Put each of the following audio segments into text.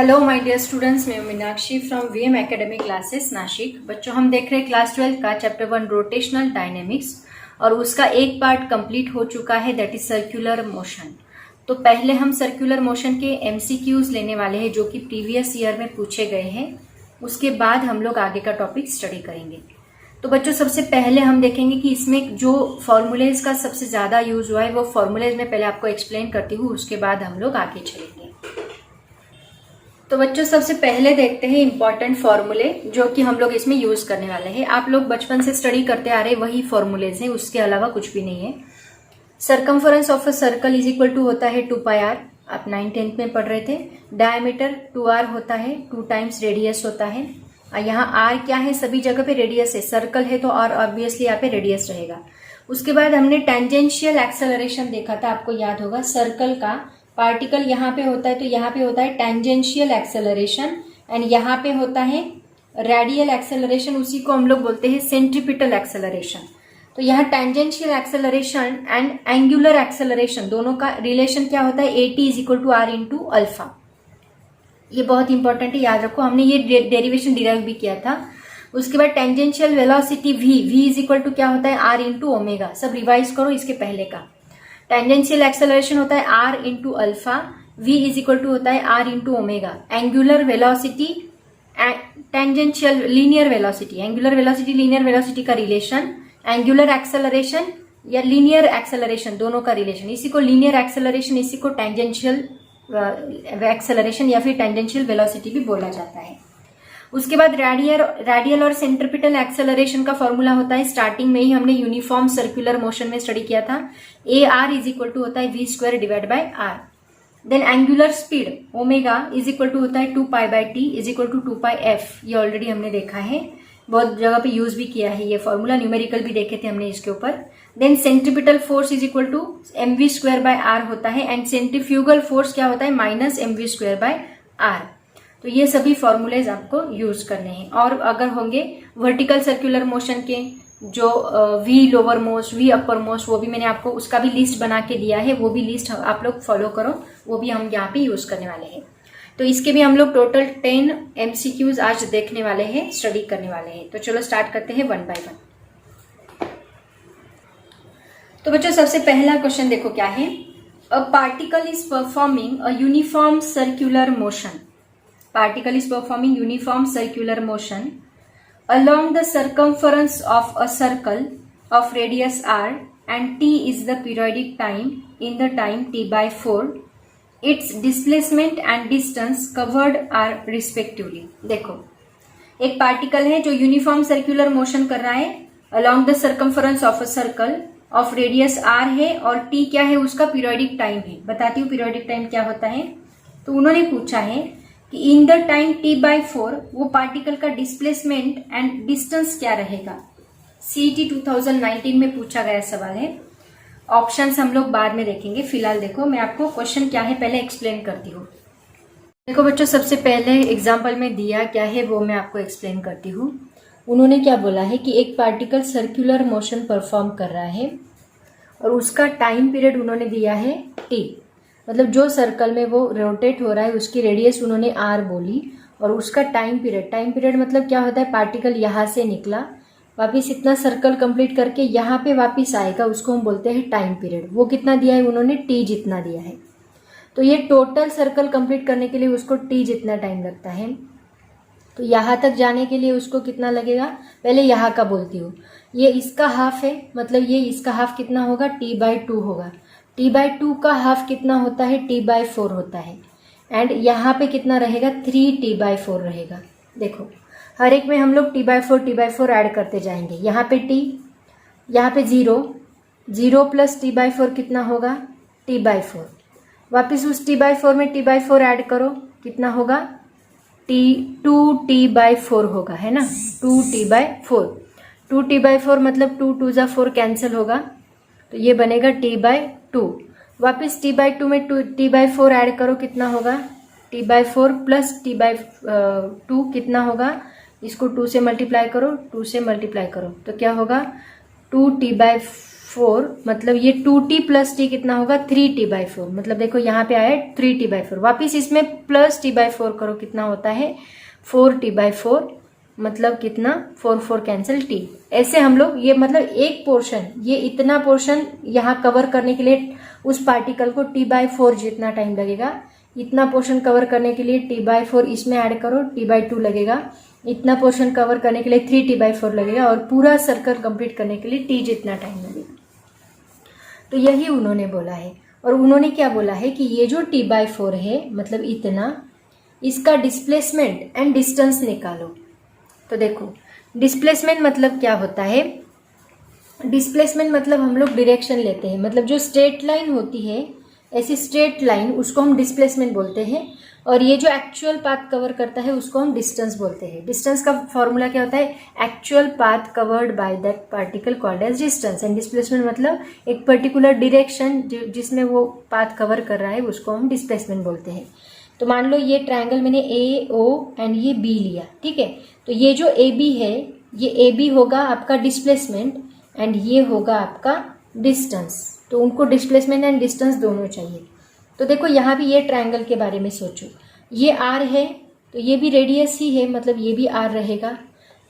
Hello my dear students, मैं Meenakshi from VM academy classes Nashik. बच्चों, हम देख रहे हैं क्लास 12 का चैप्टर 1 रोटेशनल डायनेमिक्स और उसका एक पार्ट कंप्लीट हो चुका है, दैट इज सर्कुलर मोशन। तो पहले हम सर्कुलर मोशन के एमसीक्यूज लेने वाले हैं जो कि प्रीवियस ईयर में पूछे गए हैं। उसके बाद हम लोग आगे का टॉपिक स्टडी करेंगे। तो बच्चों, सबसे पहले हम देखेंगे कि इसमें जो फॉर्मूलेज का सबसे ज्यादा यूज हुआ है वो फॉर्मूलेज में पहले आपको एक्सप्लेन करती हूँ, उसके बाद हम लोग आगे चलेंगे। तो बच्चों, सबसे पहले देखते हैं इंपॉर्टेंट फॉर्मूले जो कि हम लोग इसमें यूज करने वाले हैं। आप लोग बचपन से स्टडी करते आ रहे वही फॉर्मूलेज हैं, उसके अलावा कुछ भी नहीं है। Circumference of a circle is equal to होता है 2πr, आप 9th-10th में पढ़ रहे थे। डायमीटर 2r होता है, 2 टाइम्स रेडियस होता है। यहाँ r क्या है, सभी जगह पे रेडियस है, सर्कल है तो और ऑब्वियसली यहाँ पे रेडियस रहेगा। उसके बाद हमने टेंजेंशियल एक्सेलरेशन देखा था, आपको याद होगा। सर्कल का पार्टिकल यहाँ पे होता है तो यहाँ पे होता है टेंजेंशियल एक्सेलरेशन एंड यहाँ पे होता है रेडियल एक्सेलरेशन, उसी को हम लोग बोलते हैं सेंट्रीपिटल एक्सेलरेशन। तो यहाँ tangential acceleration and angular acceleration दोनों का रिलेशन क्या होता है, AT is equal to R into alpha. ये बहुत इंपॉर्टेंट है, याद रखो, हमने ये डेरिवेशन डिराइव भी किया था। उसके बाद tangential velocity V is equal to क्या होता है, R इंटू ओमेगा। सब रिवाइज करो इसके पहले का। टेंजेंशियल एक्सेलरेशन होता है R into alpha, V is equal to होता है R into omega. Angular velocity tangential linear velocity, angular velocity linear velocity का रिलेशन, एंगुलर एक्सेलरेशन या लीनियर एक्सेलरेशन दोनों का रिलेशन, इसी को लीनियर एक्सेलरेशन, इसी को टेंजेंशियल एक्सेलरेशन या फिर टेंजेंशियल वेलोसिटी भी बोला जाता है। उसके बाद रेडियल और सेंट्रीपिटल एक्सेलरेशन का फॉर्मूला होता है, स्टार्टिंग में ही हमने यूनिफॉर्म सर्कुलर मोशन में स्टडी किया था। AR इज इक्वल टू होता है V² divide by R। Then angular speed omega is equal to होता है 2π/t is equal to 2πf। ये ऑलरेडी हमने देखा है, बहुत जगह पे यूज भी किया है ये फॉर्मूला, न्यूमेरिकल भी देखे थे हमने इसके ऊपर। Then centripetal force is equal to mv²/r होता है एंड सेंट्रीफ्यूगल फोर्स क्या होता है, -mv²/r। तो ये सभी फॉर्मूलेज आपको यूज करने हैं। और अगर होंगे वर्टिकल सर्कुलर मोशन के जो V lower most, V upper most, वो भी मैंने आपको उसका भी लिस्ट बना के दिया है, वो भी लिस्ट आप लोग फॉलो करो, वो भी हम यहाँ पे यूज करने वाले हैं। तो इसके भी हम लोग टोटल 10 MCQs आज देखने वाले हैं, स्टडी करने वाले हैं। तो चलो स्टार्ट करते हैं 1 by 1। तो बच्चों, सबसे पहला क्वेश्चन देखो क्या है। A particle is performing a uniform circular motion. Particle is performing uniform circular motion along the circumference of a circle of radius r and t is the periodic time in the time t/4. Its displacement and distance covered are respectively. देखो, एक particle है जो uniform circular motion कर रहा है along the circumference of a circle of radius r है और t क्या है, उसका पीरियोडिक टाइम है। बताती हूँ पीरियोडिक टाइम क्या होता है। तो उन्होंने पूछा है कि इन द टाइम t/4 वो पार्टिकल का डिस्प्लेसमेंट एंड डिस्टेंस क्या रहेगा। CET 2019 में पूछा गया सवाल है। ऑप्शंस हम लोग बाद में देखेंगे, फिलहाल देखो मैं आपको क्वेश्चन क्या है पहले एक्सप्लेन करती हूँ। देखो बच्चों, सबसे पहले एग्जाम्पल में दिया क्या है वो मैं आपको एक्सप्लेन करती हूँ। उन्होंने क्या बोला है कि एक पार्टिकल सर्कुलर मोशन परफॉर्म कर रहा है और उसका टाइम पीरियड उन्होंने दिया है t, मतलब जो सर्कल में वो रोटेट हो रहा है उसकी रेडियस उन्होंने r बोली और उसका टाइम पीरियड मतलब क्या होता है, पार्टिकल यहाँ से निकला, वापिस इतना सर्कल कंप्लीट करके यहाँ पे वापिस आएगा, उसको हम बोलते हैं टाइम पीरियड। वो कितना दिया है उन्होंने, t जितना दिया है। तो ये टोटल सर्कल कंप्लीट करने के लिए उसको t जितना टाइम लगता है। तो यहाँ तक जाने के लिए उसको कितना लगेगा, पहले यहाँ का बोलती हूँ। ये इसका हाफ है, मतलब ये इसका हाफ कितना होगा, t/2 होगा। t/2 का हाफ कितना होता है, t/4 होता है। एंड यहाँ पे कितना रहेगा, 3t/4 रहेगा। देखो हर एक में हम लोग t/4 ऐड करते जाएंगे। यहाँ पे t, यहाँ पे 0 प्लस t/4 कितना होगा, t/4। वापिस उस t/4 में t/4 ऐड करो, कितना होगा, 2t/4 होगा, है ना, 2t/4 मतलब 2 2 जा 4 कैंसिल होगा, तो ये बनेगा t/2। वापिस t/2 में t/4 ऐड करो, कितना होगा, t/4 प्लस t/2 कितना होगा, इसको 2 से मल्टीप्लाई करो, 2 से मल्टीप्लाई करो तो क्या होगा, 2t/4 4, मतलब ये 2t प्लस टी कितना होगा 3t/4, मतलब देखो यहाँ पे आया 3t/4, वापिस इसमें प्लस t/4 करो, कितना होता है 4t/4, मतलब कितना 4 कैंसिल t। ऐसे हम लोग ये मतलब एक पोर्शन, ये इतना पोर्शन यहाँ कवर करने के लिए उस पार्टिकल को t/4 जितना टाइम लगेगा, इतना पोर्शन कवर करने के लिए t/4 इसमें ऐड करो, t/2 लगेगा, इतना पोर्शन कवर करने के लिए 3t/4 लगेगा, और पूरा सर्कल कंप्लीट करने के लिए t जितना टाइम लगेगा। तो यही उन्होंने बोला है। और उन्होंने क्या बोला है कि ये जो t/4 है, मतलब इतना, इसका डिस्प्लेसमेंट एंड डिस्टेंस निकालो। तो देखो डिस्प्लेसमेंट मतलब क्या होता है, डिस्प्लेसमेंट मतलब हम लोग डायरेक्शन लेते हैं, मतलब जो स्ट्रेट लाइन होती है, ऐसी स्ट्रेट लाइन, उसको हम डिस्प्लेसमेंट बोलते हैं, और ये जो एक्चुअल पाथ कवर करता है उसको हम डिस्टेंस बोलते हैं। डिस्टेंस का फॉर्मूला क्या होता है, actual path covered by that particle called as distance, and displacement मतलब एक पर्टिकुलर डायरेक्शन जिसमें वो पाथ कवर कर रहा है उसको हम डिस्प्लेसमेंट बोलते हैं। तो मान लो ये ट्रायंगल मैंने ए ओ एंड ये बी लिया, ठीक है, तो ये जो ए बी है, ये ए बी होगा आपका डिस्प्लेसमेंट एंड ये होगा आपका डिस्टेंस। तो उनको डिस्प्लेसमेंट एंड डिस्टेंस दोनों चाहिए। तो देखो यहाँ भी ये ट्रायंगल के बारे में सोचो, ये आर है तो ये भी रेडियस ही है, मतलब ये भी आर रहेगा,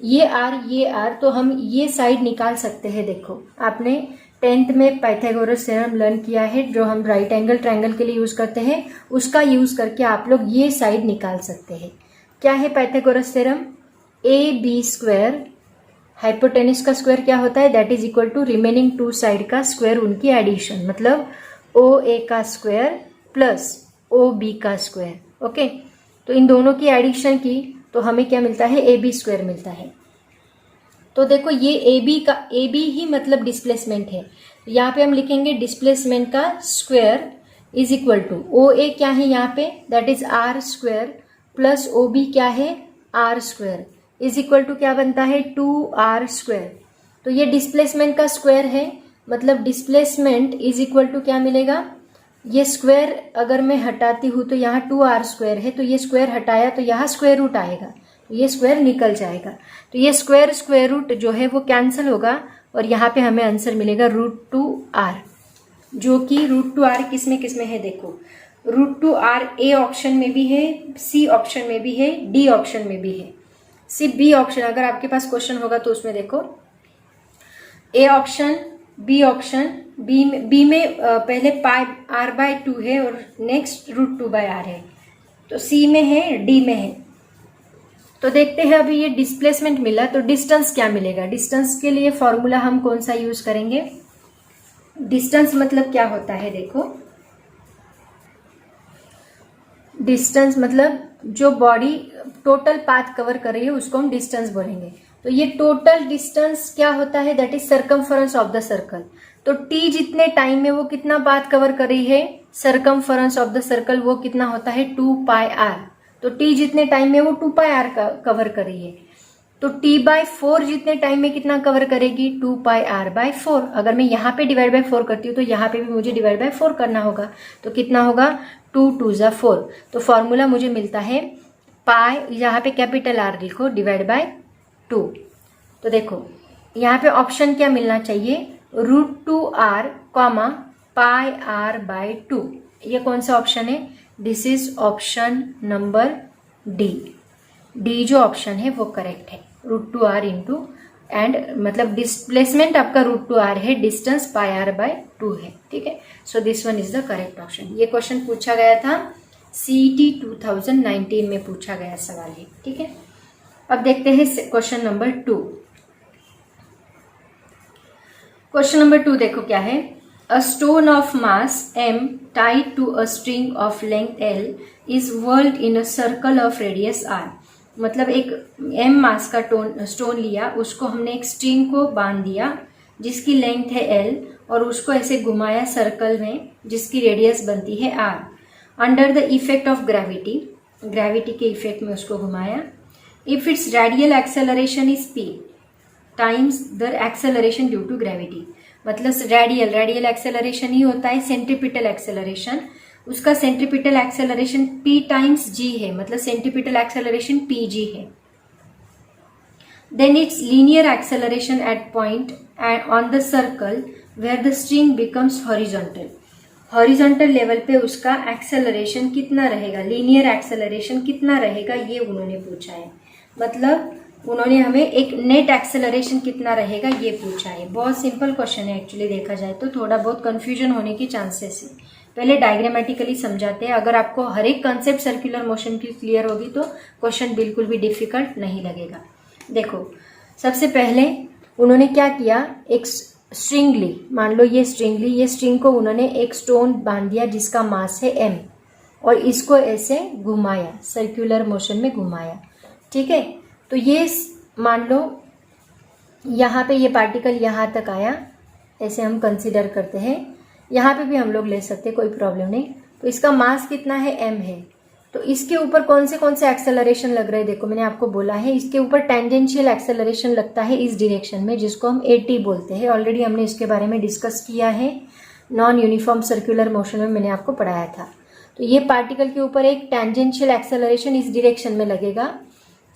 ये आर, तो हम ये साइड निकाल सकते हैं। देखो आपने 10th में पाइथागोरस थ्योरम लर्न किया है, जो हम राइट एंगल ट्रायंगल के लिए यूज करते हैं, उसका यूज करके आप लोग ये साइड निकाल सकते हैं। क्या है Pythagoras theorem, A B square, hypotenuse का स्क्वायर क्या होता है, that is equal to remaining two side का स्क्वायर, उनकी एडिशन, मतलब ओ ए का स्क्वायर प्लस ओ बी का स्क्वायर। ओके, तो इन दोनों की एडिशन की तो हमें क्या मिलता है, ए बी स्क्वायर मिलता है। तो देखो ये ए बी ही मतलब डिस्प्लेसमेंट है, यहाँ पे हम लिखेंगे डिस्प्लेसमेंट का square is equal to O A क्या है यहाँ पे, that is R square, plus O B क्या है R square, is equal to क्या बनता है 2r स्क्वायर। तो ये डिस्प्लेसमेंट का स्क्वायर है, मतलब डिस्प्लेसमेंट इज इक्वल टू क्या मिलेगा, ये स्क्वायर अगर मैं हटाती हूँ तो यहाँ 2r स्क्वायर है, तो ये स्क्वायर हटाया तो यहाँ स्क्वायर रूट आएगा, तो ये स्क्वायर निकल जाएगा, तो ये स्क्वायर रूट जो है वो कैंसिल होगा, और यहाँ पे हमें आंसर मिलेगा √2r, जो कि √2r किस में है, देखो √2r ए ऑप्शन में भी है, सी ऑप्शन में भी है, डी ऑप्शन में भी है, सिर्फ बी ऑप्शन, अगर आपके पास क्वेश्चन होगा तो उसमें देखो A option, B option, B में पहले पाई r/2 है और नेक्स्ट √2/r है, तो सी में है, डी में है। तो देखते हैं अभी ये डिस्प्लेसमेंट मिला तो डिस्टेंस क्या मिलेगा। डिस्टेंस के लिए फॉर्मूला हम कौन सा यूज करेंगे, डिस्टेंस मतलब क्या होता है, देखो डिस्टेंस मतलब जो बॉडी टोटल पाथ कवर कर रही है उसको हम डिस्टेंस बोलेंगे। तो ये टोटल डिस्टेंस क्या होता है, that is circumference of the circle. तो टी जितने टाइम में वो कितना पाथ कवर कर रही है, सर्कमफरेंस ऑफ द सर्कल वो कितना होता है 2πr। तो टी जितने टाइम में वो 2πr कवर कर रही है, तो t/4 जितने टाइम में कितना कवर करेगी 2πr/4। अगर मैं यहाँ पे डिवाइड बाय 4 करती हूँ तो यहाँ पे भी मुझे डिवाइड बाय 4 करना होगा, तो कितना होगा 2×2=4। तो फॉर्मूला मुझे मिलता है पाई, यहाँ पे कैपिटल R लिखो, डिवाइड बाय 2। तो देखो यहाँ पे ऑप्शन क्या मिलना चाहिए, √2r, πr/2। ये कौन सा ऑप्शन है, this is option number D जो ऑप्शन है वो करेक्ट है, √2r इंटू एंड मतलब डिस्प्लेसमेंट आपका √2r है, डिस्टेंस πr/2 है, ठीक है। So this one is the correct option. ये क्वेश्चन पूछा गया था CET 2019 में पूछा गया सवाल है, ठीक है। अब देखते हैं क्वेश्चन नंबर 2। क्वेश्चन नंबर 2 देखो क्या है, a stone of mass m tied to a string of length l is whirled in a circle of radius r। मतलब एक m मास का स्टोन लिया, उसको हमने एक स्ट्रिंग को बांध दिया जिसकी लेंथ है l, और उसको ऐसे घुमाया सर्कल में जिसकी रेडियस बनती है r, under the effect of gravity, gravity के इफेक्ट में उसको घुमाया। If its radial acceleration is p times the acceleration due to gravity. मतलब रेडियल एक्सेलरेशन ही होता है सेंट्रीपिटल एक्सेलरेशन, उसका centripetal acceleration p times g है, मतलब सेंट्रीपिटल एक्सेलरेशन pg है। Then its linear acceleration at point on the circle where the string becomes horizontal. Horizontal level पे उसका एक्सेलरेशन कितना रहेगा, लीनियर एक्सेलरेशन कितना रहेगा, ये उन्होंने पूछा है। मतलब उन्होंने हमें एक नेट एक्सेलरेशन कितना रहेगा ये पूछा है। बहुत सिंपल क्वेश्चन है एक्चुअली, देखा जाए तो थोड़ा बहुत कंफ्यूजन होने की चांसेस है। पहले डायग्रामेटिकली समझाते हैं। अगर आपको हर एक कॉन्सेप्ट सर्कुलर मोशन की क्लियर होगी तो क्वेश्चन बिल्कुल भी डिफिकल्ट नहीं लगेगा। देखो सबसे पहले उन्होंने क्या किया, एक स्ट्रिंग ली, मान लो ये स्ट्रिंग ली, ये स्ट्रिंग को उन्होंने एक स्टोन बांध दिया जिसका मास है m, और इसको ऐसे घुमाया, सर्कुलर मोशन में घुमाया। ठीक है, तो ये मान लो यहाँ पे ये पार्टिकल यहाँ तक आया, ऐसे हम कंसीडर करते हैं। यहाँ पे भी हम लोग ले सकते, कोई प्रॉब्लम नहीं। तो इसका मास कितना है, m है। तो इसके ऊपर कौन से एक्सेलरेशन लग रहे हैं, देखो मैंने आपको बोला है इसके ऊपर टेंजेंशियल एक्सेलरेशन लगता है इस डायरेक्शन में, जिसको हम AT बोलते हैं। ऑलरेडी हमने इसके बारे में डिस्कस किया है, नॉन यूनिफॉर्म सर्कुलर मोशन में मैंने आपको पढ़ाया था। तो ये पार्टिकल के ऊपर एक टेंजेंशियल एक्सेलरेशन इस डायरेक्शन में लगेगा।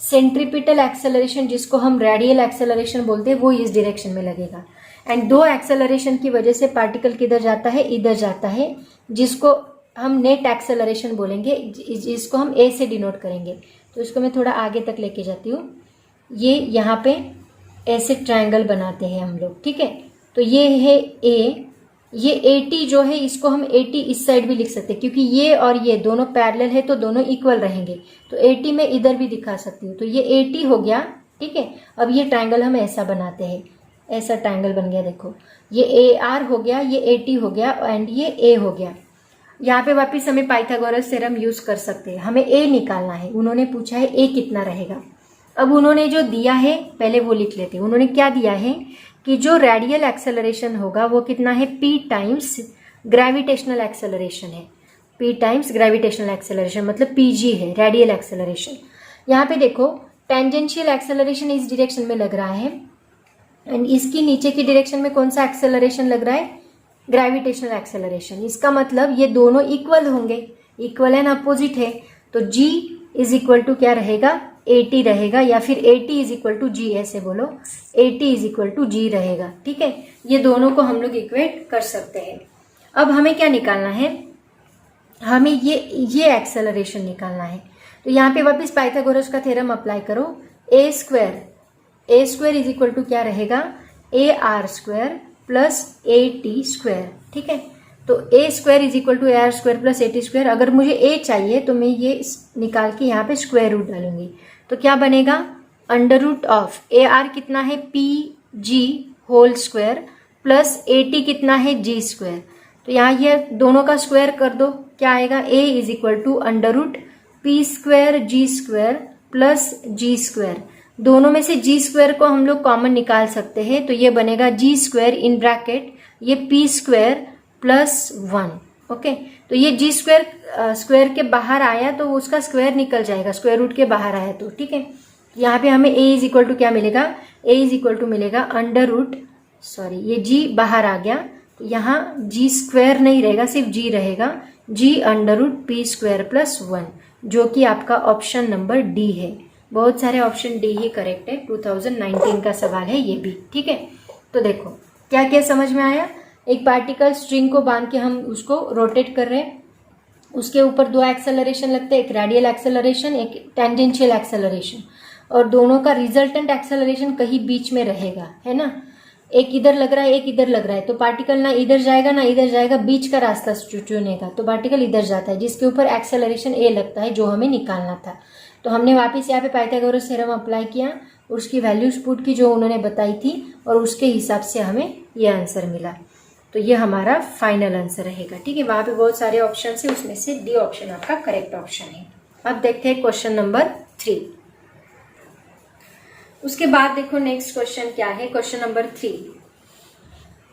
सेंट्रीपिटल एक्सेलरेशन जिसको हम रेडियल एक्सेलरेशन बोलते हैं वो इस डायरेक्शन में लगेगा। एंड दो एक्सेलरेशन की वजह से पार्टिकल किधर जाता है, इधर जाता है, जिसको हम नेट एक्सेलरेशन बोलेंगे, जिसको हम A से डिनोट करेंगे। तो इसको मैं थोड़ा आगे तक लेके जाती हूँ। ये यहाँ पे ऐसे ट्रायंगल बनाते हैं हम लोग, ठीक है। तो ये है A, ये AT जो है इसको हम AT इस साइड भी लिख सकते हैं, क्योंकि ये और ये दोनों पैरेलल है तो दोनों इक्वल रहेंगे। तो AT में इधर भी दिखा सकती हूँ। तो ये AT हो गया, ठीक है। अब ये ट्रायंगल हम ऐसा बनाते हैं, ऐसा ट्रायंगल बन गया। देखो ये AR हो गया, ये AT हो गया, एंड ये A हो गया। यहाँ पे वापिस हमें पाइथागोरस थ्योरम यूज कर सकते हैं। हमें A निकालना है। उन्होंने पूछा है A कितना रहेगा। अब उन्होंने जो दिया है पहले वो लिख लेते हैं। उन्होंने क्या दिया है कि जो रेडियल एक्सेलरेशन होगा वो कितना है, P टाइम्स ग्रेविटेशनल एक्सेलरेशन है। P टाइम्स ग्रेविटेशनल एक्सेलरेशन मतलब PG है, रेडियल एक्सेलरेशन। यहाँ पे देखो टेंजेंशियल एक्सेलरेशन इस डायरेक्शन में लग रहा है, एंड इसकी नीचे की डायरेक्शन में कौन सा एक्सेलरेशन लग रहा है, ग्रेविटेशनल एक्सेलरेशन। इसका मतलब ये दोनों इक्वल होंगे, इक्वल एंड अपोजिट है। तो G इज इक्वल टू क्या रहेगा, AT रहेगा, या फिर AT is equal to G, ऐसे बोलो, AT is equal to G रहेगा, ठीक है। ये दोनों को हम लोग इक्वेट कर सकते हैं। अब हमें क्या निकालना है, हमें ये एक्सेलरेशन निकालना है। तो यहाँ पे वापस पाइथागोरस का थ्योरम अप्लाई करो। A square is equal to क्या रहेगा, AR square plus AT square, ठीक है। तो A square is equal to AR square plus AT square. अगर मुझे A चाहिए तो मैं ये निकाल के यहाँ पे स्क्वायर रूट डालूंगी। तो क्या बनेगा, अंडर रूट ऑफ AR कितना है, PG whole square plus AT कितना है, G स्क्वायर। तो यहाँ ये दोनों का स्क्वायर कर दो, क्या आएगा, A is equal to under root P square G square plus G square. दोनों में से G स्क्वायर को हम लोग कॉमन निकाल सकते हैं। तो ये बनेगा G स्क्वायर इन ब्रैकेट ये P स्क्वायर प्लस 1, ओके। तो ये G स्क्वायर के बाहर आया तो उसका स्क्वायर निकल जाएगा, स्क्वायर रूट के बाहर आया तो, ठीक है। यहाँ पे हमें A इज इक्वल टू क्या मिलेगा, A इज इक्वल टू मिलेगा अंडर रूट, सॉरी ये G बाहर आ गया, तो यहाँ G स्क्वायर नहीं रहेगा, सिर्फ G रहेगा, G under root P square plus 1, जो कि आपका ऑप्शन नंबर D है। बहुत सारे ऑप्शन डी ही करेक्ट है, 2019 का सवाल है ये भी, ठीक है। तो देखो क्या क्या समझ में आया। एक पार्टिकल स्ट्रिंग को बांध के हम उसको रोटेट कर रहे हैं, उसके ऊपर दो एक्सेलरेशन लगते हैं, एक रेडियल एक्सेलरेशन, एक टेंजेंशियल एक्सेलरेशन, और दोनों का रिजल्टेंट एक्सेलरेशन कहीं बीच में रहेगा, है ना। एक इधर लग रहा है, एक इधर लग रहा है, तो पार्टिकल ना इधर जाएगा ना इधर जाएगा, बीच का रास्ता चुनेगा, तो पार्टिकल इधर जाता है, जिसके ऊपर एक्सेलरेशन A लगता है, जो हमें निकालना था। तो हमने वापस यहाँ पे पाइथागोरस थ्योरम अप्लाई किया, उसकी वैल्यूज पुट की जो उन्होंने बताई थी, और उसके हिसाब से हमें ये आंसर मिला। तो ये हमारा फाइनल आंसर रहेगा, ठीक है। वहां पे बहुत सारे ऑप्शन है, उसमें से डी ऑप्शन आपका करेक्ट ऑप्शन है। अब देखते हैं क्वेश्चन नंबर 3। उसके बाद देखो नेक्स्ट क्वेश्चन क्या है, question number 3।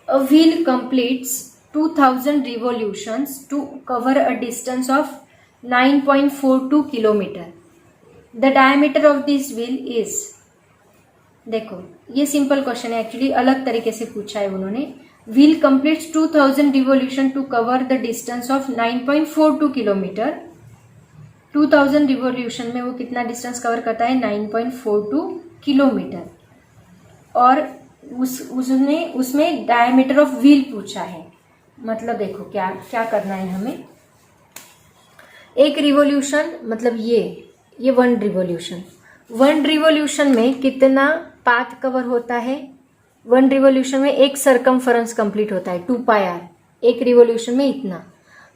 A wheel completes 2000 revolutions to cover a distance of 9.42 kilometre. The diameter of this wheel is, देखो ये सिंपल क्वेश्चन है एक्चुअली, अलग तरीके से पूछा है उन्होंने। Wheel completes 2000 revolution to cover the distance of 9.42 kilometre. 2000 revolution में वो कितना डिस्टेंस कवर करता है, 9.42 किलोमीटर। और उसने उसमें डायमीटर ऑफ व्हील पूछा है। मतलब देखो क्या क्या करना है हमें, एक रिवॉल्यूशन मतलब ये 1 रिवॉल्यूशन, 1 रिवॉल्यूशन में कितना पाथ कवर होता है, 1 रिवॉल्यूशन में एक सरकमफरेंस कंप्लीट होता है 2 पाई आर, एक रिवॉल्यूशन में इतना।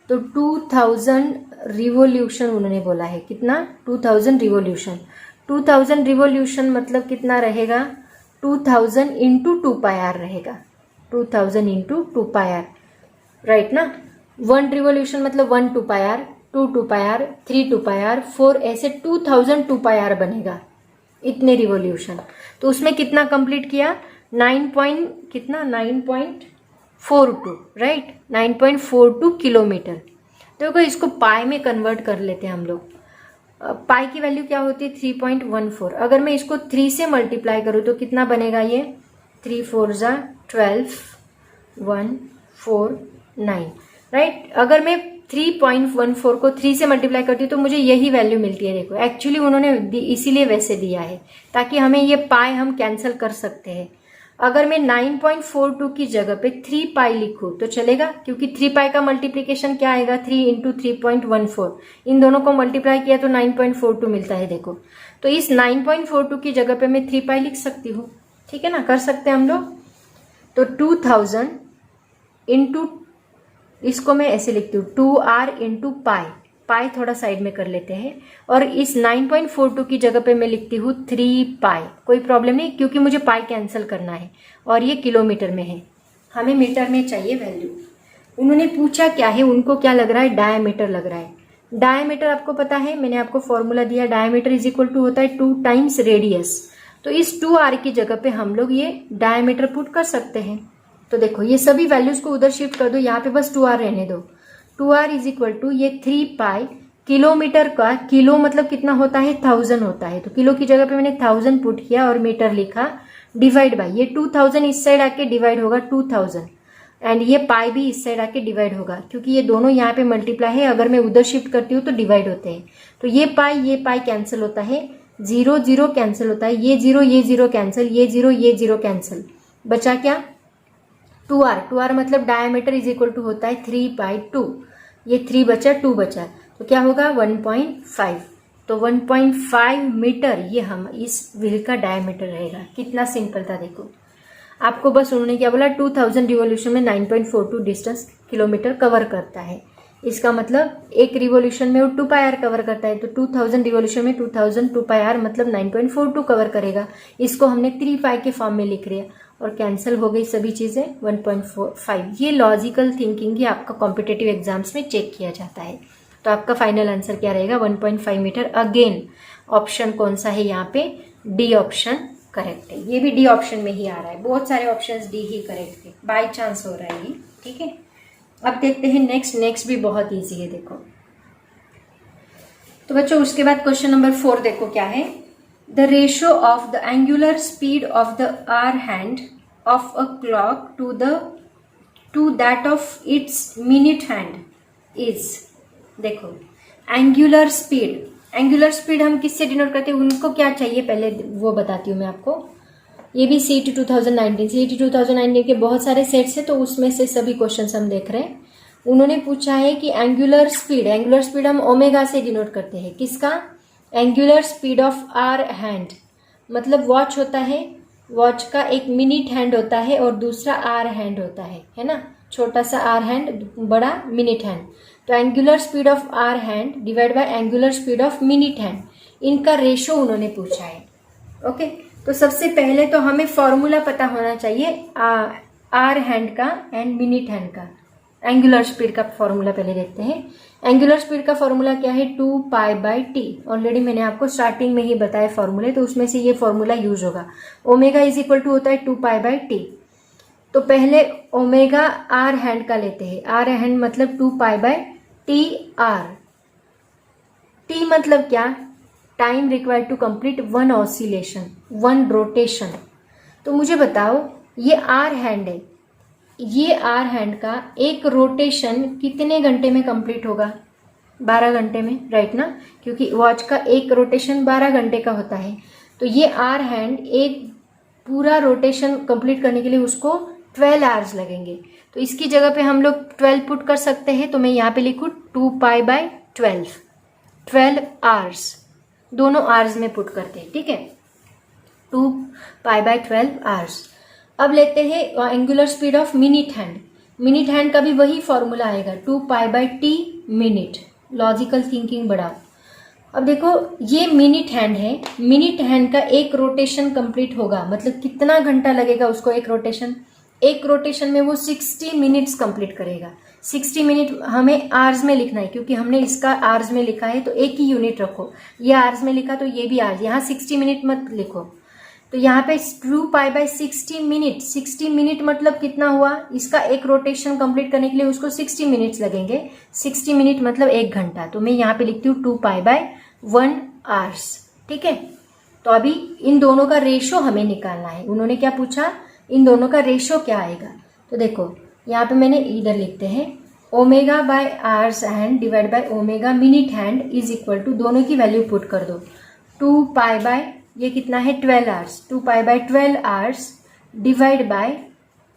तो 2000 रिवॉल्यूशन उन्होंने बोला है, कितना 2000 रिवॉल्यूशन। 2000 रिवॉल्यूशन मतलब कितना रहेगा, 2000 इंटू 2 पाई आर रहेगा, 2000 इंटू 2 पाई आर, राइट ना। 1 रिवॉल्यूशन मतलब 1 2 pi R, 2 2 pi R, 3 2 pi R, 4, ऐसे 2000 2 पाई आर बनेगा, इतने रिवॉल्यूशन। तो उसमें कितना कंप्लीट किया, 9.42, राइट, 9.42 किलोमीटर। देखो इसको पाई में कन्वर्ट कर लेते हैं हम लोग। पाई की वैल्यू क्या होती है 3.14। अगर मैं इसको 3 से मल्टीप्लाई करूँ तो कितना बनेगा, ये 3 4 ज़ा 12, 1 4 9, राइट। अगर मैं 3.14 को 3 से मल्टीप्लाई करती हूँ तो मुझे यही वैल्यू मिलती है। देखो एक्चुअली उन्होंने इसीलिए वैसे दिया है ताकि हमें ये पाई हम कैंसिल कर सकते हैं। अगर मैं 9.42 की जगह पे 3 पाई लिखूं तो चलेगा, क्योंकि 3 पाई का मल्टीप्लीकेशन क्या आएगा, 3 इंटू 3.14, इन दोनों को मल्टीप्लाई किया तो 9.42 मिलता है। देखो तो इस 9.42 की जगह पे मैं 3 पाई लिख सकती हूँ, ठीक है ना, कर सकते हैं हम लोग। तो 2000 इंटू, इसको मैं ऐसे लिखती हूँ 2r इंटू पाई, पाई थोड़ा साइड में कर लेते हैं, और इस 9.42 की जगह पे मैं लिखती हूँ 3 पाई। कोई प्रॉब्लम नहीं क्योंकि मुझे पाई कैंसिल करना है, और ये किलोमीटर में है, हमें मीटर में चाहिए वैल्यू। उन्होंने पूछा क्या है, उनको क्या लग रहा है, डायमीटर लग रहा है। डायमीटर आपको पता है, मैंने आपको फॉर्मूला दिया, डायमीटर इज इक्वल टू होता है 2 टाइम्स रेडियस। तो इस 2r की जगह पे हम लोग ये डायमीटर पुट कर सकते हैं। तो देखो ये सभी वैल्यूज को उधर शिफ्ट कर दो, यहाँ पे बस 2r रहने दो। 2r इज इक्वल टू ये 3 पाई किलोमीटर का, किलो मतलब कितना होता है 1000 होता है, तो किलो की जगह पे मैंने 1000 पुट किया और मीटर लिखा, डिवाइड बाय ये 2000 इस साइड आके डिवाइड होगा 2000, एंड ये पाई भी इस साइड आके डिवाइड होगा, क्योंकि ये दोनों यहाँ पे मल्टीप्लाई है, अगर मैं उधर शिफ्ट करती हूँ तो डिवाइड होते हैं। तो ये पाई कैंसिल होता है, 0 0 कैंसिल होता है, ये 0 कैंसिल, ये 0 कैंसिल, बचा क्या 2r मतलब डायमीटर इज इक्वल टू होता है 3/2, ये 3 बचा 2 बचा, तो क्या होगा 1.5। तो 1.5 मीटर ये हम इस व्हील का डायमीटर रहेगा। कितना सिंपल था देखो, आपको बस उन्होंने क्या बोला, 2000 रिवॉल्यूशन में 9.42 डिस्टेंस किलोमीटर कवर करता है। इसका मतलब एक रिवॉल्यूशन में वो 2 पाई आर कवर करता है, तो 2000 रिवॉल्यूशन में 2000 2 पाई आर मतलब 9.42 कवर करेगा। इसको हमने 3 पाई के फॉर्म में लिख लिया और कैंसिल हो गई सभी चीजें, 1.45। ये लॉजिकल थिंकिंग ही आपका कॉम्पिटेटिव एग्जाम्स में चेक किया जाता है। तो आपका फाइनल आंसर क्या रहेगा, 1.5 मीटर। अगेन ऑप्शन कौन सा है यहाँ पे, डी ऑप्शन करेक्ट है। ये भी डी ऑप्शन में ही आ रहा है, बहुत सारे ऑप्शंस डी ही करेक्ट है, बाय चांस हो रहा है ये, ठीक है। अब देखते हैं नेक्स्ट भी बहुत ईजी है देखो। तो बच्चों उसके बाद क्वेश्चन नंबर 4 देखो क्या है, the ratio of the angular speed of the hour hand of a clock to that of its minute hand is. देखो एंगुलर स्पीड हम किससे डिनोट करते हैं, उनको क्या चाहिए पहले वो बताती हूँ मैं आपको। ये भी CET 2019 के बहुत सारे सेट्स हैं, तो उसमें से सभी क्वेश्चंस हम देख रहे हैं। उन्होंने पूछा है कि एंगुलर स्पीड हम ओमेगा से डिनोट करते हैं, किसका, angular speed of hour hand. मतलब वॉच होता है, वॉच का एक मिनट हैंड होता है और दूसरा आर हैंड होता है ना, छोटा सा आर हैंड, बड़ा मिनट हैंड। तो angular speed of hour hand divide by angular speed of minute hand, इनका रेशो उन्होंने पूछा है। ओके, तो सबसे पहले तो हमें फॉर्मूला पता होना चाहिए आर हैंड का एंड मिनट हैंड का। एंगुलर स्पीड का फॉर्मूला पहले देखते हैं। एंगुलर स्पीड का फॉर्मूला क्या है, 2 पाई/t। ऑलरेडी मैंने आपको स्टार्टिंग में ही बताया फॉर्मूले, तो उसमें से ये फॉर्मूला यूज होगा। ओमेगा इज इक्वल टू होता है 2 पाई/t। तो पहले ओमेगा आर हैंड का लेते हैं, आर हैंड मतलब 2 पाई/t/r। t मतलब क्या, time required to complete 1 oscillation, 1 rotation. तो मुझे बताओ ये आर हैंड है, ये आर हैंड का एक रोटेशन कितने घंटे में कंप्लीट होगा, 12 घंटे में, राइट ना, क्योंकि वॉच का एक रोटेशन 12 घंटे का होता है। तो ये आर हैंड एक पूरा रोटेशन कंप्लीट करने के लिए उसको 12 आवर्स लगेंगे। तो इसकी जगह पे हम लोग 12 पुट कर सकते हैं, तो मैं यहाँ पे लिखूँ 2π/12, 12 आवर्स, दोनों आवर्स में पुट करते हैं, ठीक है, 2π/12 आवर्स। अब लेते हैं angular speed of minute hand. Minute hand का भी वही फॉर्मूला आएगा, 2π/t मिनट। लॉजिकल थिंकिंग बढ़ाओ। अब देखो ये मिनट हैंड है, मिनट हैंड का एक रोटेशन कंप्लीट होगा, मतलब कितना घंटा लगेगा उसको एक रोटेशन, एक रोटेशन में वो 60 मिनट्स कंप्लीट करेगा। 60 मिनट हमें आवर्स में लिखना है, क्योंकि हमने इसका आवर्स में लिखा है तो एक ही यूनिट रखो, ये आवर्स में लिखा तो ये भी आवर्स, यहाँ 60 मिनट मत लिखो। तो यहाँ पे 2π/60 मिनट, 60 मिनट मतलब कितना हुआ, इसका एक रोटेशन कंप्लीट करने के लिए उसको 60 मिनट्स लगेंगे, 60 मिनट मतलब 1 घंटा। तो मैं यहाँ पे लिखती हूँ 2π/1 आवर्स, ठीक है। तो अभी इन दोनों का रेशो हमें निकालना है। उन्होंने क्या पूछा, इन दोनों का रेशो क्या आएगा। तो देखो यहाँ पे मैंने इधर लिखते हैं ω/आवर्स hand divide by ω minute hand is equal to, दोनों की वैल्यू पुट कर दो, 2π/ ये कितना है 12 hours, 2π/12 hours divide by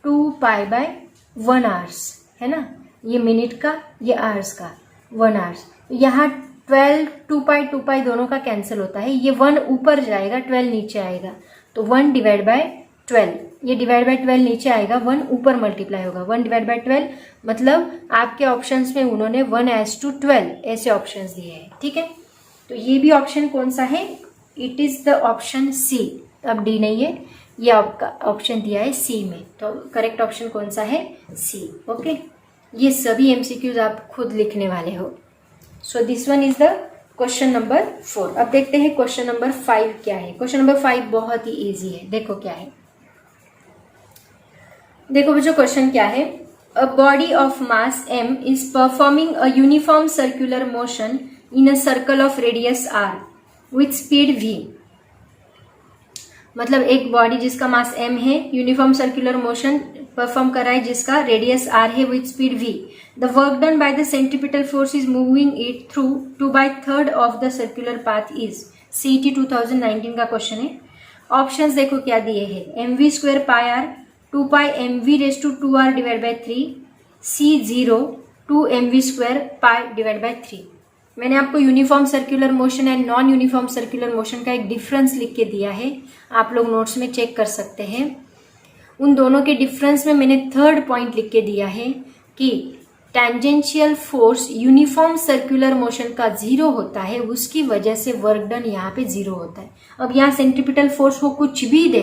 2π/1 hours, है ना, ये मिनट का ये आवर्स का 1 आवर्स। यहाँ 12 2π दोनों का कैंसिल होता है, ये 1 ऊपर जाएगा 12 नीचे आएगा, तो 1 डिवाइड बाय 12, ये डिवाइड बाय 12 नीचे आएगा, 1 ऊपर मल्टीप्लाई होगा, 1 डिवाइड बाय 12 मतलब आपके ऑप्शंस में उन्होंने 1:12 ऐसे ऑप्शंस दिए हैं, ठीक है। तो ये भी ऑप्शन कौन सा है, it is the option C. अब डी नहीं है, ये आपका ऑप्शन दिया है सी में, तो करेक्ट ऑप्शन कौन सा है, सी, ओके। ये सभी एमसीक्यूज आप खुद लिखने वाले हो। So this one is the question number 4। अब देखते हैं क्वेश्चन नंबर 5 क्या है। क्वेश्चन नंबर 5 बहुत ही इजी है, देखो क्या है। देखो बच्चों क्वेश्चन क्या है, a body of mass m is performing a uniform circular motion in a circle of radius r with speed v। मतलब एक बॉडी जिसका मास m है, यूनिफॉर्म सर्कुलर मोशन परफॉर्म कर रहा है जिसका रेडियस r है with speed v। The work done by the centripetal force is moving it through 2/3 of the circular path is. CET 2019 का क्वेश्चन है। ऑप्शंस देखो क्या दिए हैं, mv² πr, 2π mv⁻²r divide by 3, c0 2 mv² π divide by 3। मैंने आपको uniform circular motion and non uniform circular motion का एक डिफरेंस लिख के दिया है, आप लोग नोट्स में चेक कर सकते हैं। उन दोनों के डिफरेंस में मैंने 3rd पॉइंट लिख के दिया है कि tangential force uniform circular motion का 0 होता है, उसकी वजह से वर्क डन यहाँ पे 0 होता है। अब यहाँ सेंट्रीपिटल फोर्स हो कुछ भी दे,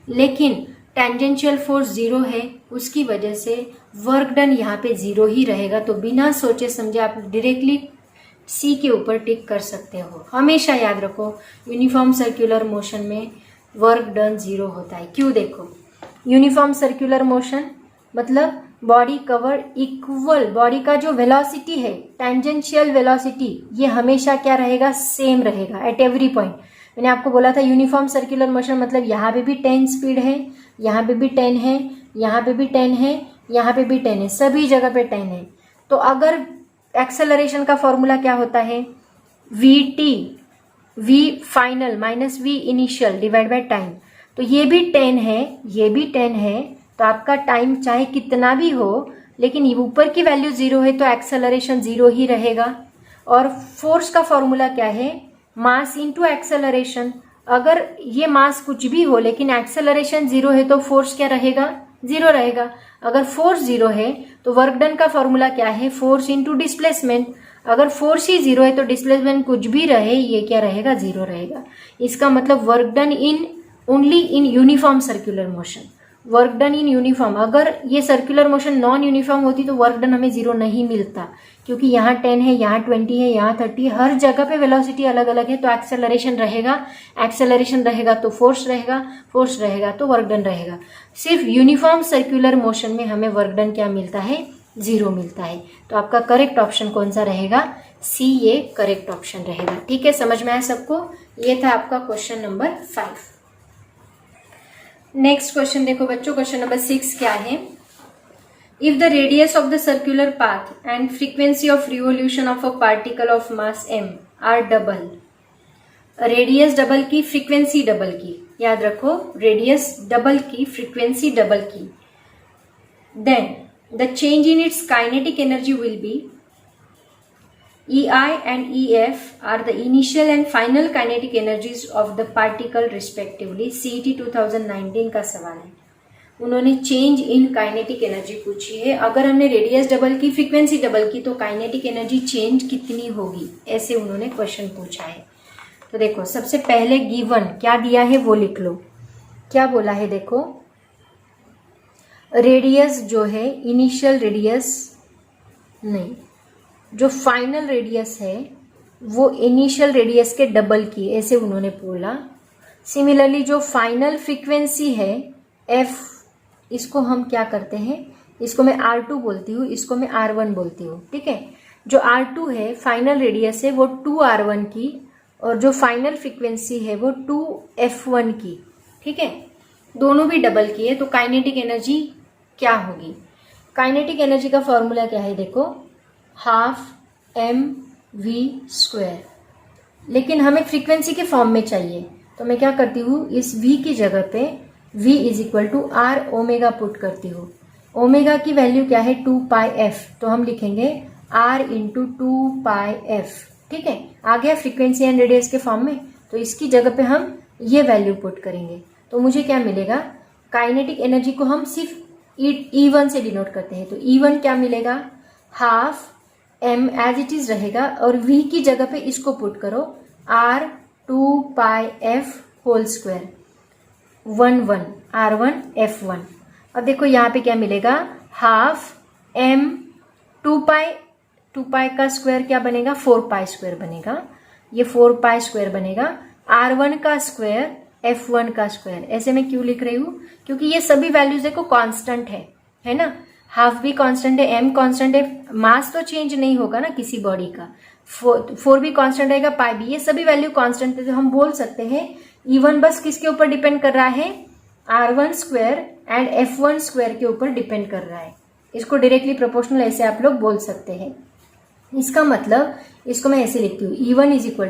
लेकिन टेंजेंशियल फोर्स 0 है, उसकी वजह से वर्क डन यहाँ पे 0 ही रहेगा। तो बिना सोचे समझे आप डायरेक्टली सी के ऊपर टिक कर सकते हो। हमेशा याद रखो यूनिफॉर्म सर्कुलर मोशन में वर्क डन 0 होता है। क्यों, देखो यूनिफॉर्म सर्कुलर मोशन मतलब बॉडी कवर इक्वल, बॉडी का जो वेलोसिटी है टेंजेंशियल वेलोसिटी ये हमेशा क्या रहेगा, सेम रहेगा एट एवरी पॉइंट। मैंने आपको बोला था यूनिफॉर्म सर्कुलर मोशन मतलब यहाँ पे भी 10 स्पीड है, यहाँ पे भी 10 है, यहाँ पे भी 10 है, यहाँ पे भी 10 है, सभी जगह पे 10 है। तो अगर एक्सेलरेशन का फॉर्मूला क्या होता है, vt, v final minus v initial divide by time. तो ये भी 10 है, ये भी 10 है, तो आपका टाइम चाहे कितना भी हो, लेकिन ऊपर की वैल्यू 0 है तो एक्सेलरेशन 0 ही रहेगा। और फोर्स का फॉर्मूला क्या है, मास इंटू एक्सेलरेशन। अगर ये मास कुछ भी हो लेकिन एक्सेलरेशन 0 है तो फोर्स क्या रहेगा, 0 रहेगा। अगर फोर्स 0 है तो वर्क डन का फॉर्मूला क्या है, फोर्स इंटू डिस्प्लेसमेंट। अगर फोर्स ही 0 है तो डिस्प्लेसमेंट कुछ भी रहे ये क्या रहेगा, 0 रहेगा। इसका मतलब work done in only in uniform circular motion, work done in uniform. अगर ये सर्कुलर मोशन नॉन यूनिफॉर्म होती तो वर्क डन हमें 0 नहीं मिलता, क्योंकि यहाँ 10 है, यहाँ 20 है, यहाँ 30 है, हर जगह पे वेलोसिटी अलग अलग है। तो एक्सेलरेशन रहेगा, एक्सेलरेशन रहेगा तो फोर्स रहेगा, फोर्स रहेगा तो वर्क डन रहेगा। सिर्फ यूनिफॉर्म सर्कुलर मोशन में हमें वर्क डन क्या मिलता है, 0 मिलता है। तो आपका करेक्ट ऑप्शन कौन सा रहेगा, सी, ये करेक्ट ऑप्शन रहेगा। ठीक है, समझ में आया सबको। ये था आपका क्वेश्चन नंबर 5। नेक्स्ट क्वेश्चन देखो बच्चों, क्वेश्चन नंबर 6 क्या है, if the radius of the circular path and frequency of revolution of a particle of mass m are double, radius double की, फ्रीक्वेंसी डबल की, याद रखो, रेडियस डबल की, frequency double की, then the change in its kinetic energy will be EI and EF are the initial and final kinetic energies of the particle respectively. CET 2019 का सवाल है, उन्होंने चेंज इन काइनेटिक एनर्जी पूछी है। अगर हमने रेडियस डबल की, फ्रीक्वेंसी डबल की, तो काइनेटिक एनर्जी चेंज कितनी होगी, ऐसे उन्होंने क्वेश्चन पूछा है। तो देखो, सबसे पहले गिवन क्या दिया है वो लिख लो। क्या बोला है देखो, रेडियस जो है, इनिशियल रेडियस नहीं, जो फाइनल रेडियस है वो इनिशियल रेडियस के डबल की, ऐसे उन्होंने बोला। सिमिलरली जो फाइनल फ्रीक्वेंसी है एफ, इसको हम क्या करते हैं, इसको मैं R2 बोलती हूँ, इसको मैं R1 बोलती हूँ, ठीक है। जो R2 है फाइनल रेडियस है वो 2R1 की, और जो फाइनल फ्रीक्वेंसी है वो 2F1 की, ठीक है। दोनों भी डबल की है, तो काइनेटिक एनर्जी क्या होगी। काइनेटिक एनर्जी का फॉर्मूला क्या है देखो, हाफ mv², लेकिन हमें फ्रीक्वेंसी के फॉर्म में चाहिए, तो मैं क्या करती हूँ, इस v की जगह पे v = r ओमेगा पुट करती हूँ। ओमेगा की वैल्यू क्या है, 2πf, तो हम लिखेंगे r × 2πf, ठीक है। आ गया फ्रीक्वेंसी एंड रेडियस के फॉर्म में, तो इसकी जगह पे हम ये वैल्यू पुट करेंगे, तो मुझे क्या मिलेगा, काइनेटिक एनर्जी को हम सिर्फ E1 से डिनोट करते हैं, तो E1 क्या मिलेगा, half m as it is रहेगा, और v की जगह पे इसको पुट करो, r 2πf whole square 1 r1 f1। अब देखो यहाँ पे क्या मिलेगा, हाफ m 2π का स्क्वायर क्या बनेगा, 4π² बनेगा, ये 4π² बनेगा, r1 का स्क्वायर f1 का स्क्वायर। ऐसे मैं क्यों लिख रही हूँ, क्योंकि ये सभी वैल्यूज देखो कांस्टेंट है ना, हाफ भी कांस्टेंट है, m कांस्टेंट है, मास तो चेंज नहीं होगा ना किसी बॉडी का, 4 भी कांस्टेंट रहेगा, पाई भी, ये सभी वैल्यू कांस्टेंट है, तो हम बोल सकते हैं E1 बस किसके ऊपर डिपेंड कर रहा है, r1² एंड f1² के ऊपर डिपेंड कर रहा है। इसको डायरेक्टली प्रोपोर्शनल ऐसे आप लोग बोल सकते हैं। इसका मतलब इसको मैं ऐसे लिखती हूँ, E1 =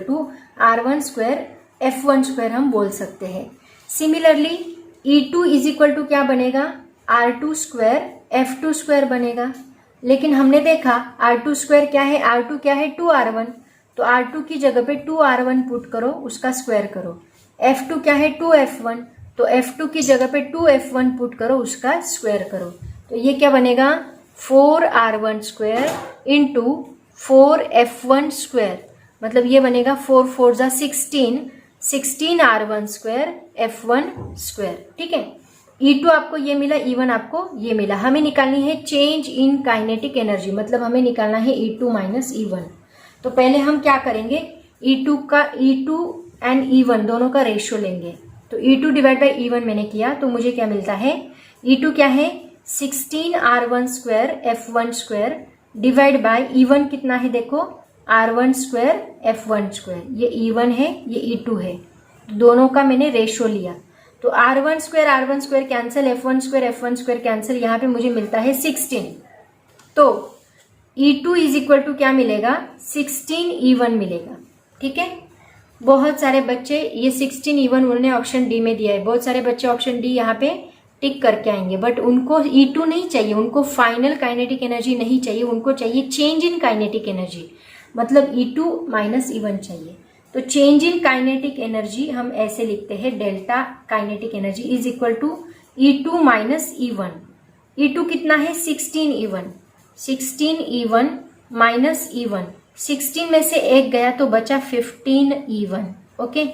r1² f1² हम बोल सकते हैं। सिमिलरली E2 = क्या बनेगा, r2² f2² बनेगा, लेकिन हमने देखा r2² क्या है, r2 क्या है, 2r1, तो r2 की जगह पे 2r1 पुट करो, उसका स्क्वायर करो। f2 क्या है, 2f1, तो f2 की जगह पे 2f1 पुट करो, उसका स्क्वायर करो, तो ये क्या बनेगा, 4r1² × 4f1², मतलब ये बनेगा 4 4 16, 16r1² f1², ठीक है। E2 आपको ये मिला, E1 आपको ये मिला। हमें निकालनी है चेंज इन काइनेटिक एनर्जी, मतलब हमें निकालना है E2 - E1। तो पहले हम क्या करेंगे, E2 एंड E1 दोनों का रेशियो लेंगे, तो E2 / E1 मैंने किया, तो मुझे क्या मिलता है, E2 क्या है, 16r1² f1² divide by E1 कितना है देखो, r1² f1², ये E1 है, ये E2 है, दोनों का मैंने रेशियो लिया, तो r1² कैंसिल, f1² कैंसिल, यहाँ पे मुझे मिलता है 16। तो E2 = क्या मिलेगा, 16E1 मिलेगा, ठीक है। बहुत सारे बच्चे ये 16E1 उन्होंने ऑप्शन डी में दिया है, बहुत सारे बच्चे ऑप्शन डी यहाँ पे टिक करके आएंगे, बट उनको E2 नहीं चाहिए, उनको फाइनल काइनेटिक एनर्जी नहीं चाहिए, उनको चाहिए चेंज इन काइनेटिक एनर्जी, मतलब E2 - E1 चाहिए। तो चेंज इन काइनेटिक एनर्जी हम ऐसे लिखते हैं, delta kinetic energy = E2 - E1। E2 कितना है, 16E1, 16E1 - E1, 16 में से एक गया तो बचा 15E1, ओके।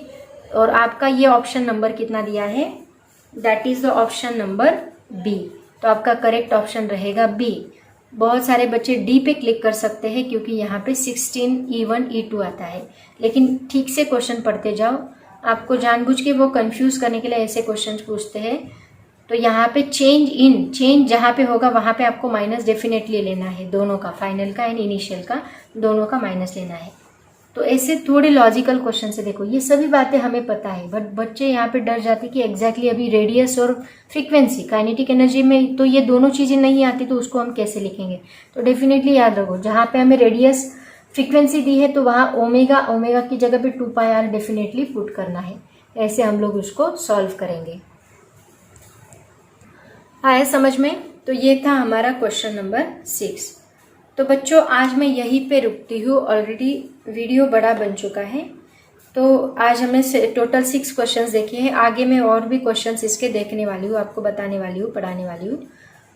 और आपका ये ऑप्शन नंबर कितना दिया है, that is the option number B, तो आपका करेक्ट ऑप्शन रहेगा बी। बहुत सारे बच्चे डी पे क्लिक कर सकते हैं क्योंकि यहाँ पे 16E1 E2 आता है, लेकिन ठीक से क्वेश्चन पढ़ते जाओ, आपको जानबूझ के वो कंफ्यूज करने के लिए ऐसे क्वेश्चन पूछते हैं। तो यहाँ पे चेंज जहाँ पे होगा वहाँ पे आपको माइनस डेफिनेटली लेना है, दोनों का, फाइनल का एंड इनिशियल का, दोनों का माइनस लेना है। तो ऐसे थोड़े लॉजिकल क्वेश्चन से देखो, ये सभी बातें हमें पता है, बट बच्चे यहाँ पे डर जाते कि एग्जैक्टली अभी रेडियस और फ्रीक्वेंसी काइनेटिक एनर्जी में तो ये दोनों चीजें नहीं आती, तो उसको हम कैसे लिखेंगे। तो डेफिनेटली याद रखो, जहाँ पे हमें रेडियस फ्रीक्वेंसी दी है तो वहाँ ओमेगा ओमेगा की जगह पे 2πr डेफिनेटली पुट करना है। ऐसे हम लोग उसको सॉल्व करेंगे। आया समझ में? तो ये था हमारा क्वेश्चन नंबर 6। तो बच्चों आज मैं यहीं पे रुकती हूँ, ऑलरेडी वीडियो बड़ा बन चुका है। तो आज हमने टोटल 6 क्वेश्चंस देखे हैं। आगे मैं और भी क्वेश्चंस इसके देखने वाली हूँ, आपको बताने वाली हूँ, पढ़ाने वाली हूँ।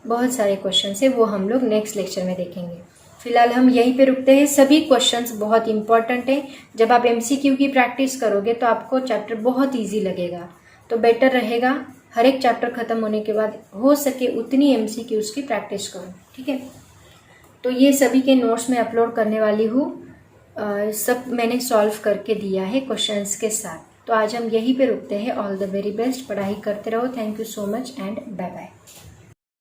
बहुत सारे क्वेश्चंस है, वो हम लोग नेक्स्ट लेक्चर में देखेंगे। फिलहाल हम यहीं पे रुकते हैं। सभी क्वेश्चंस बहुत इंपॉर्टेंट है। जब आप MCQ की प्रैक्टिस करोगे तो आपको चैप्टर बहुत ईजी लगेगा। तो बेटर रहेगा हर एक चैप्टर खत्म होने के बाद हो सके उतनी MCQs की प्रैक्टिस करो, ठीक है। तो ये सभी के नोट्स मैं अपलोड करने वाली हूँ। सब मैंने सॉल्व करके दिया है क्वेश्चंस के साथ। तो आज हम यहीं पे रुकते हैं। ऑल द वेरी बेस्ट, पढ़ाई करते रहो। Thank you so much and bye bye.